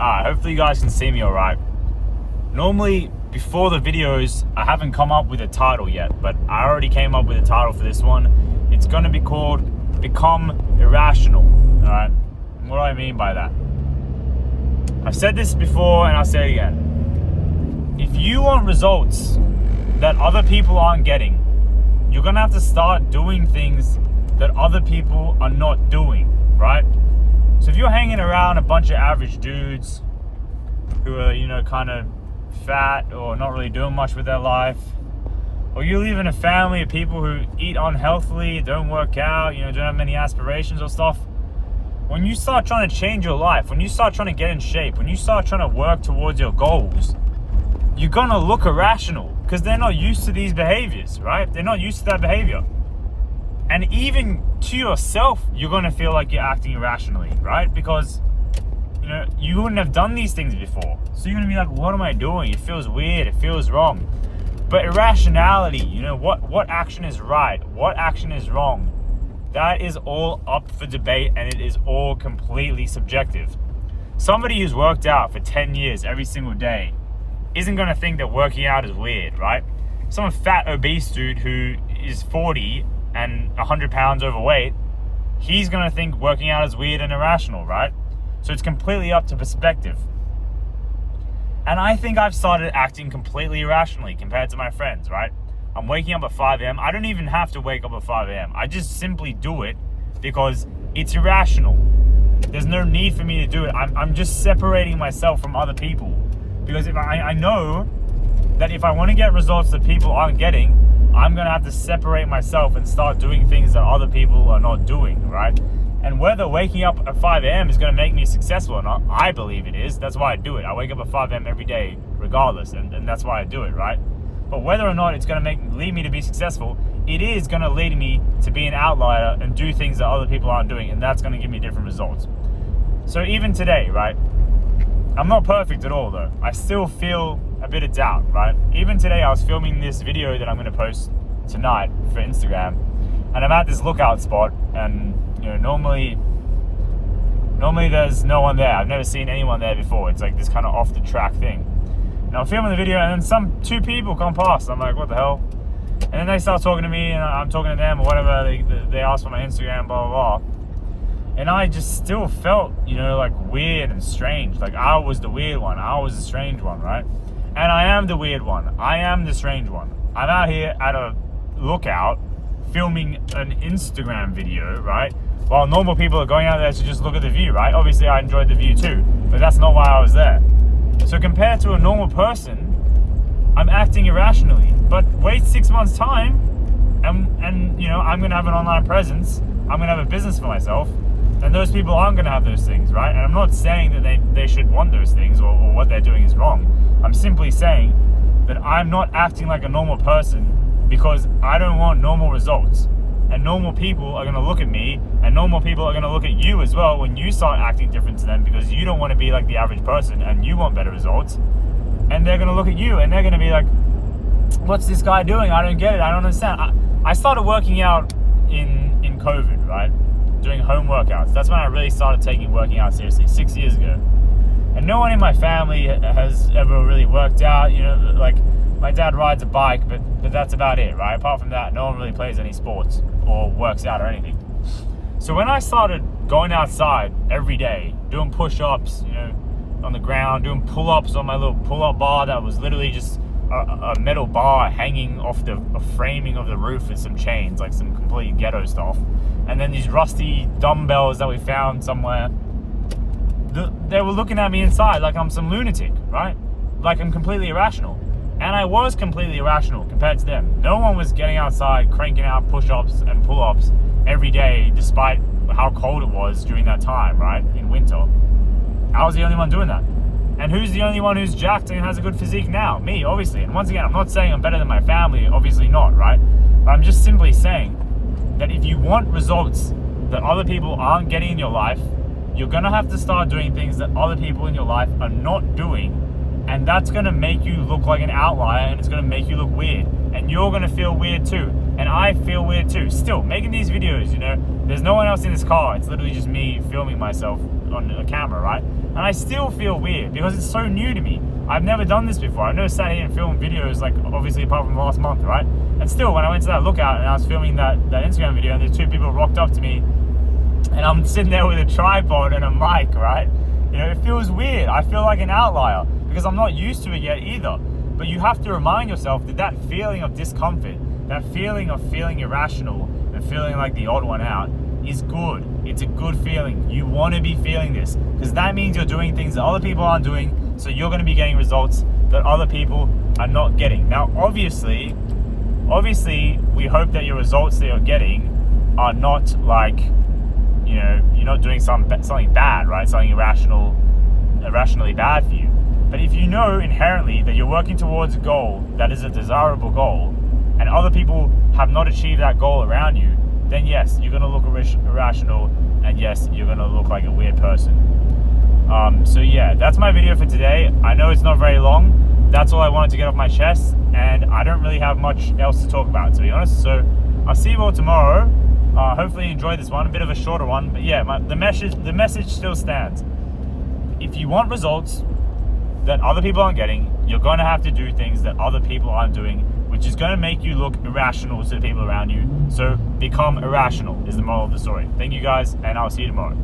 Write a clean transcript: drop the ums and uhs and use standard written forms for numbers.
Hopefully you guys can see me alright. Normally, before the videos, I haven't come up with a title yet, but I already came up with a title for this one. It's going to be called Become Irrational. Alright? What do I mean by that? I've said this before and I'll say it again. If you want results that other people aren't getting, you're going to have to start doing things that other people are not doing, right? So if you're hanging around a bunch of average dudes who are, kind of fat or not really doing much with their life, or you live in a family of people who eat unhealthily, don't work out, don't have many aspirations or stuff, when you start trying to change your life, when you start trying to get in shape, when you start trying to work towards your goals, you're gonna look irrational because they're not used to these behaviors, right? They're not used to that behavior. And even to yourself, you're going to feel like you're acting irrationally, right? Because, you wouldn't have done these things before. So you're going to be like, what am I doing? It feels weird. It feels wrong. But irrationality, what action is right? What action is wrong? That is all up for debate, and it is all completely subjective. Somebody who's worked out for 10 years every single day isn't going to think that working out is weird, right? Some fat, obese dude who is 40 and 100 pounds overweight, he's going to think working out is weird and irrational, right? So it's completely up to perspective. And I think I've started acting completely irrationally compared to my friends, right? I'm waking up at 5 a.m. I don't even have to wake up at 5 a.m. I just simply do it because it's irrational. There's no need for me to do it. I'm just separating myself from other people. Because if I know that if I want to get results that people aren't getting, I'm going to have to separate myself and start doing things that other people are not doing, right? And whether waking up at 5 a.m. is going to make me successful or not, I believe it is. That's why I do it. I wake up at 5 a.m. every day regardless, and that's why I do it, right? But whether or not it's going to lead me to be successful, it is going to lead me to be an outlier and do things that other people aren't doing, and that's going to give me different results. So even today, right? I'm not perfect at all though. I still feel a bit of doubt, right? Even today I was filming this video that I'm going to post tonight for Instagram, and I'm at this lookout spot, and normally there's no one there. I've never seen anyone there before. It's like this kind of off the track thing. And I'm filming the video, and then two people come past. I'm like, what the hell? And then they start talking to me, and I'm talking to them or whatever. They ask for my Instagram, blah blah blah. And I just still felt, like weird and strange. Like I was the weird one. I was the strange one, right? And I am the weird one. I am the strange one. I'm out here at a lookout filming an Instagram video, right? While normal people are going out there to just look at the view, right? Obviously I enjoyed the view too, but that's not why I was there. So compared to a normal person, I'm acting irrationally. But wait 6 months time, and I'm going to have an online presence. I'm going to have a business for myself. And those people aren't going to have those things, right? And I'm not saying that they should want those things or what they're doing is wrong. I'm simply saying that I'm not acting like a normal person because I don't want normal results. And normal people are going to look at me, and normal people are going to look at you as well when you start acting different to them because you don't want to be like the average person and you want better results. And they're going to look at you and they're going to be like, what's this guy doing? I don't get it. I don't understand. I started working out in COVID, right? Doing home workouts. That's when I really started taking working out seriously, 6 years ago. And no one in my family has ever really worked out. Like my dad rides a bike, but that's about it, right? Apart from that, no one really plays any sports or works out or anything. So when I started going outside every day, doing push-ups, on the ground, doing pull-ups on my little pull-up bar that was literally just a metal bar hanging off the framing of the roof with some chains, like some complete ghetto stuff. And then these rusty dumbbells that we found somewhere. They were looking at me inside like I'm some lunatic, right? Like I'm completely irrational. And I was completely irrational compared to them. No one was getting outside, cranking out push-ups and pull-ups every day, despite how cold it was during that time, right? In winter. I was the only one doing that. And who's the only one who's jacked and has a good physique now? Me, obviously. And once again, I'm not saying I'm better than my family, obviously not, right? But I'm just simply saying that if you want results that other people aren't getting in your life, you're going to have to start doing things that other people in your life are not doing, and that's going to make you look like an outlier, and it's going to make you look weird, and you're going to feel weird too, and I feel weird too. Still, making these videos, there's no one else in this car. It's literally just me filming myself on a camera, right? And I still feel weird because it's so new to me. I've never done this before. I've never sat here and filmed videos, like obviously apart from last month, right? And still, when I went to that lookout and I was filming that Instagram video and the two people rocked up to me and I'm sitting there with a tripod and a mic, right? You know, it feels weird. I feel like an outlier because I'm not used to it yet either. But you have to remind yourself that feeling of discomfort, that feeling of feeling irrational and feeling like the odd one out is good. It's a good feeling. You want to be feeling this because that means you're doing things that other people aren't doing, so you're going to be getting results that other people are not getting. Now, obviously, we hope that your results that you're getting are not like, you know, you're not doing something bad, right? Something irrationally bad for you. But if you know inherently that you're working towards a goal that is a desirable goal and other people have not achieved that goal around you, then yes, you're going to look irrational and yes, you're going to look like a weird person. So yeah, that's my video for today. I know it's not very long. That's all I wanted to get off my chest and I don't really have much else to talk about, to be honest. So I'll see you all tomorrow. Hopefully you enjoyed this one, a bit of a shorter one. But yeah, the message still stands. If you want results that other people aren't getting, you're going to have to do things that other people aren't doing, which is going to make you look irrational to the people around you. So become irrational is the moral of the story. Thank you guys, and I'll see you tomorrow.